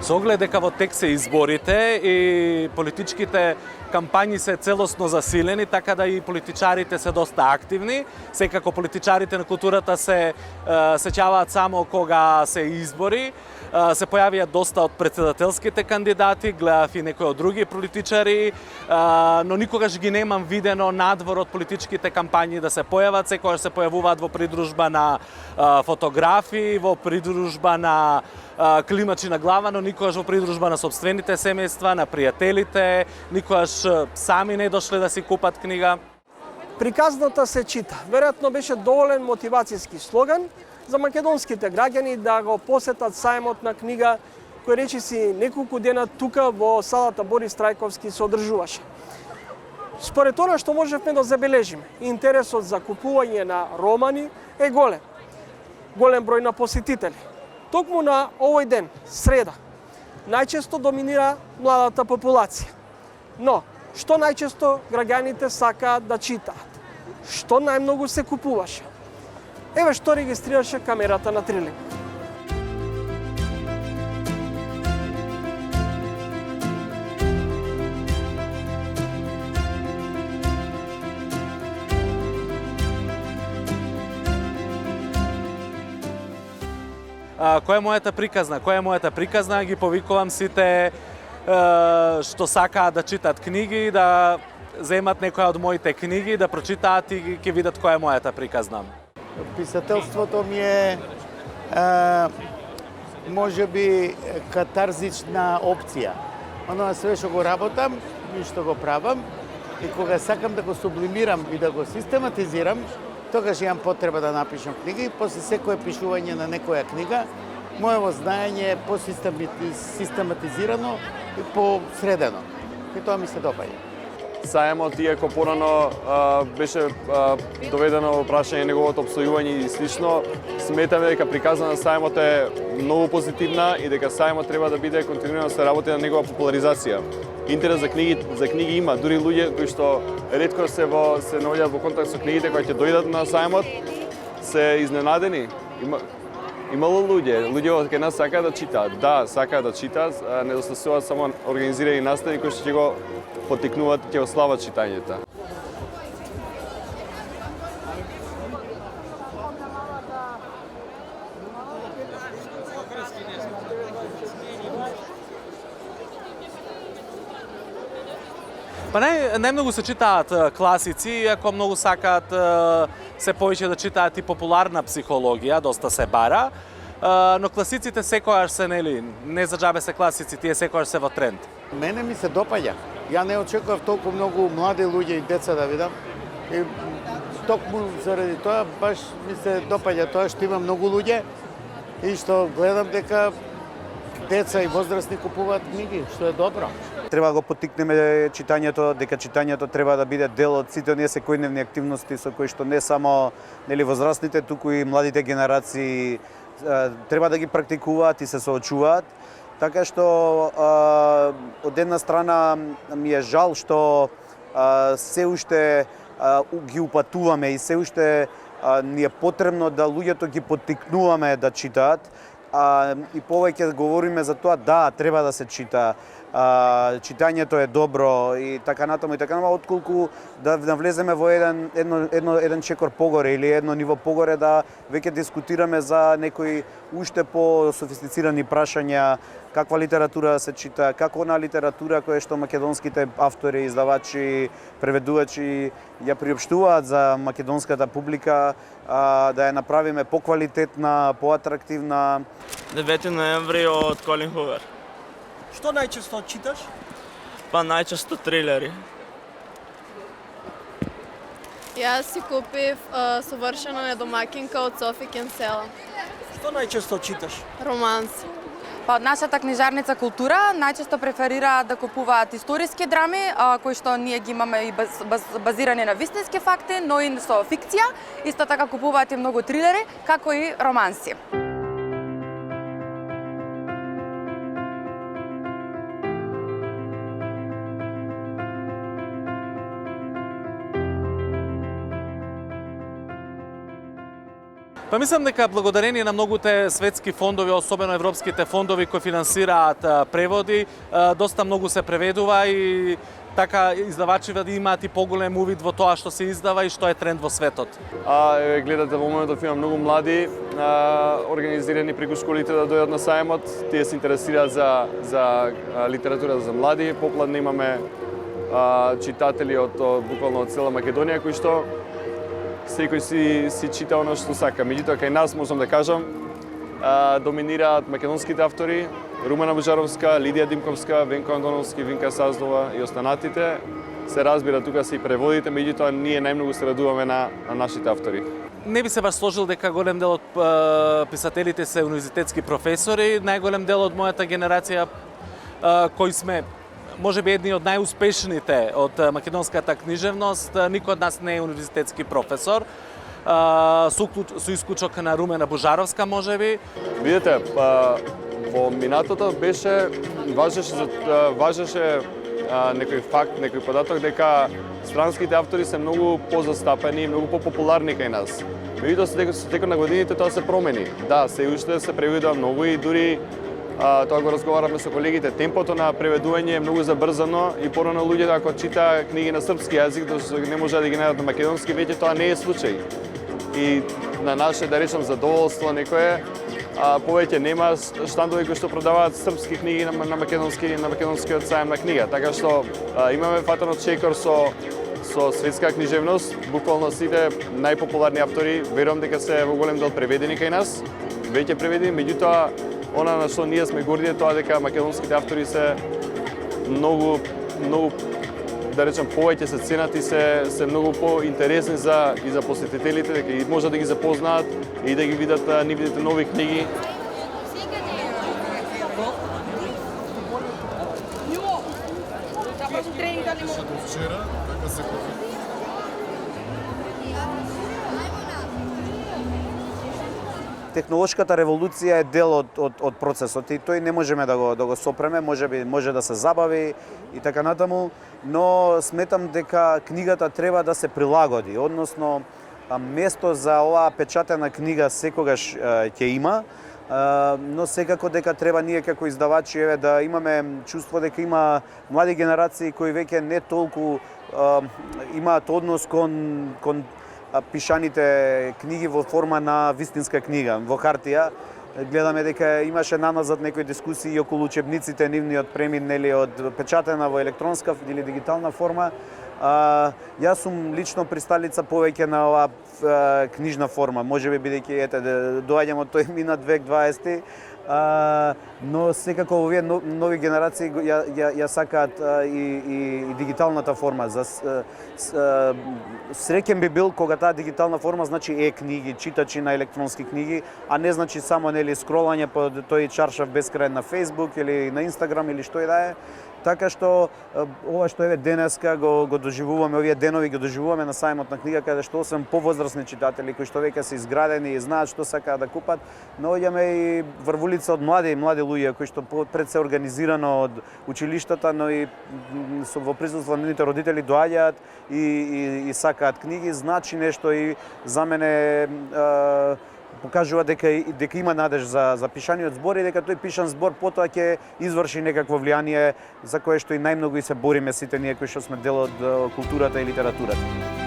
Со оглед дека во тек се изборите и политичките кампањи се целосно засилени, така да и политичарите се доста активни. Секако политичарите на културата се сеќаваат само кога се избори. Се појавија доста од председателските кандидати, гледав и некои од други политичари, но никогаш ги немам видено надвор од политичките кампањи да се појават. Секогаш се појавуваат во придружба на фотографии, во придружба на климачи на глава, но никогаш во придружба на собствените семејства, на пријателите, никогаш сами не дошле да си купат книга. Приказната се чита. Веројатно беше доволен мотивацијски слоган за македонските граѓани да го посетат сајмот на книга кој речиси неколку дена тука во салата Борис Трајковски се одржуваше. Според она што можевме да забележиме, интересот за купување на романи е голем. Голем број на посетители. Токму на овој ден, среда, најчесто доминира младата популација. Но, што најчесто граѓаните сакаат да читаат? Што најмногу се купуваше? Еве што регистрираше камерата на Трилинг. Која е мојата приказна? Која е мојата приказна? Ги повикувам сите што сакаат да читат книги, да земат некоја од моите книги, да прочитаат и ќе видат која е мојата приказна. Писателството ми е можеби катарзична опција. Оно све што го работам и што го правам и кога сакам да го сублимирам и да го систематизирам, тогаш имам потреба да напишам книга и после секое пишување на некоја книга, моево знаење е по-систематизирано и по-средено. И тоа ми се допаѓа. Сајмот, иако порано беше доведено во прашање неговото обстојување и слично, сметаме дека приказна на Сајмот е многу позитивна и дека Сајмот треба да биде континуирано да се работи на негова популаризација. Интерес за книги има, дури луѓе кои што ретко се наоѓаат во контакт со книгите кои ќе дојдат на Сајмот се изненадени. Имало луѓе кај нас сакаат да читаат. Да, сакаат да читаат, недостасуваат само организирани настави кои што ќе го поттикнуваат и ќе го слават читањето. Па најмногу се читаат класици, иако многу сакаат се повеќе да читаат и популарна психологија, доста се бара, но класиците секогаш се, не за џабе се класици, тие секогаш се во тренд. Мене ми се допаѓа. Ја не очекував толку многу млади луѓе и деца да видам. И токму заради тоа баш ми се допаѓа тоа што има многу луѓе и што гледам дека деца и возрастни купуваат книги, што е добро. Треба да го поттикнеме читањето, дека читањето треба да биде дел од сите оние секојдневни активности со кои што не само возрастните, туку и младите генерации треба да ги практикуваат и се соочуваат. Така што од една страна ми е жал што се уште ги упатуваме и се уште ни е потребно да луѓето ги поттикнуваме да читаат. И повеќе говориме за тоа, да, треба да се чита, читањето е добро и така натаму, отколку да навлеземе во еден чекор погоре или едно ниво погоре да веќе дискутираме за некои уште по-софистицирани прашања, каква литература се чита, како она литература која што македонските автори, издавачи, преведувачи ја приопштуваат за македонската публика, да ја направиме поквалитетна, поатрактивна. 9 ноември од Колин Хувер. Што најчесто читаш? Па најчесто трилери. Јас си купив Совршена недомакинка од Софи Кенсела. Што најчесто читаш? Романси. Па од нашата книжарница Култура најчесто преферираат да купуваат историски драми, кои што ние ги имаме и базирани на вистински факти, но и со фикција. Исто така купуваат и многу трилери, како и романси. Па мислам дека благодарение на многуте светски фондови, особено европските фондови кои финансираат преводи, доста многу се преведува и така издавачите да имаат и поголем увид во тоа што се издава и што е тренд во светот. Гледате, во моментов има многу млади организирани преку школите да дојдат на сајмот. Тие се интересираат за литература за млади. Попладне имаме читатели од буквално од цела Македонија кои што секој си чита оно што сака. Меѓутоа кај нас можам да кажам доминираат македонските автори, Румена Божаровска, Лидија Димковска, Венко Андоновски, Винка Саздова и останатите. Се разбира, тука се и преводите, меѓутоа ние најмногу се радуваме на нашите автори. Не би се баш сложил дека голем дел од писателите се универзитетски професори. Најголем дел од мојата генерација кои сме можеби едни од најуспешните од македонската книжевност, никој од нас не е универзитетски професор. Со исклучок на Румена Божаровска, можеби. Видете, во минатото важеше некој факт, некој податок дека странските автори се многу позастапени, многу популарни кај нас. Меѓутоа со текот на годините тоа се промени. Да, се уште се преведува многу и дури тоа го разговараме со колегите, темпото на преведување е многу забрзано и порано луѓето ако чита книги на српски јазик, дошто не може да ги најдат на македонски, веќе тоа не е случај. И на наше, да речем, задоволство некое, повеќе нема штандови кои што продаваат српски книги на македонскиот сајм на книга. Така што имаме фатено чекор со светска книжевност, буквално сите најпопуларни автори, верувам дека се во голем дел преведени кај нас, веќе преведени, меѓутоа она на што ние сме горди е тоа дека македонските автори се многу да речем повеќе се ценат и се многу поинтересни за посетителите, дека и може да ги запознаат и да ги видат нивните нови книги. Технолошката револуција е дел од процесот и тој не можеме да го сопреме, може да се забави и така натаму, но сметам дека книгата треба да се прилагоди, односно место за оваа печатена книга секогаш ќе има, но секако дека треба ние како издавачи да имаме чувство дека има млади генерации кои веќе не толку имаат однос кон пишаните книги во форма на вистинска книга, во хартија. Гледаме дека имаше наназад некои дискусии околу учебниците нивниот премин, нели, од печатена во електронска или дигитална форма. Јас сум лично присталица повеќе на оваа книжна форма, можеби бидејќи доаѓам од тој минат век 20, но секако овие нови генерации ја сакаат и дигиталната форма. Среќен би бил кога таа дигитална форма значи книги, читачи на електронски книги, а не значи само нели скролање по тој чаршав бескрај на Facebook или на Instagram или што и да е. Така што ова што еве денеска го доживуваме, овие денови го доживуваме на сајмот на книга, каде што освен повозрасни читатели кои што веќе се изградени и знаат што сакаат да купат, наоѓаме и врвулица од млади луѓе кои што пред се организирано од училиштата, но и во присуство на нивните родители доаѓаат и сакаат книги, значи нешто и за мене покажува дека има надеж за пишаниот збор и дека тој пишан збор потоа ќе изврши некакво влијание за кое што и најмногу и се бориме сите ние кои што сме дел од културата и литературата.